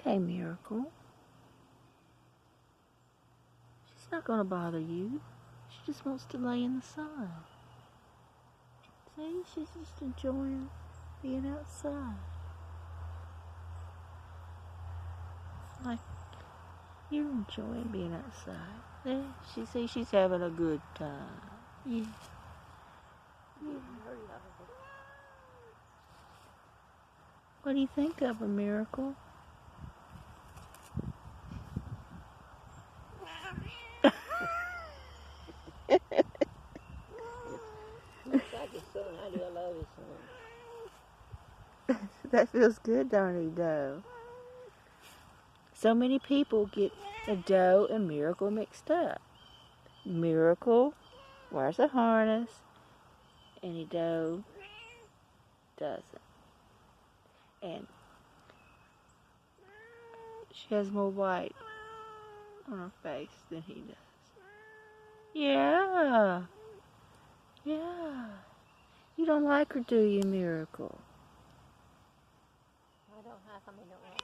okay, Miracle. She's not going to bother you. She just wants to lay in the sun. See, she's just enjoying being outside. It's like you're enjoying being outside. There, she's having a good time. Yeah. What do you think of a Miracle? That feels good, don't it, Doe? So many people get a Doe and Miracle mixed up. Miracle wears a harness, and a Doe doesn't. And she has more white on her face than he does. Yeah. Yeah. You don't like her, do you, Miracle? I don't. How come you don't like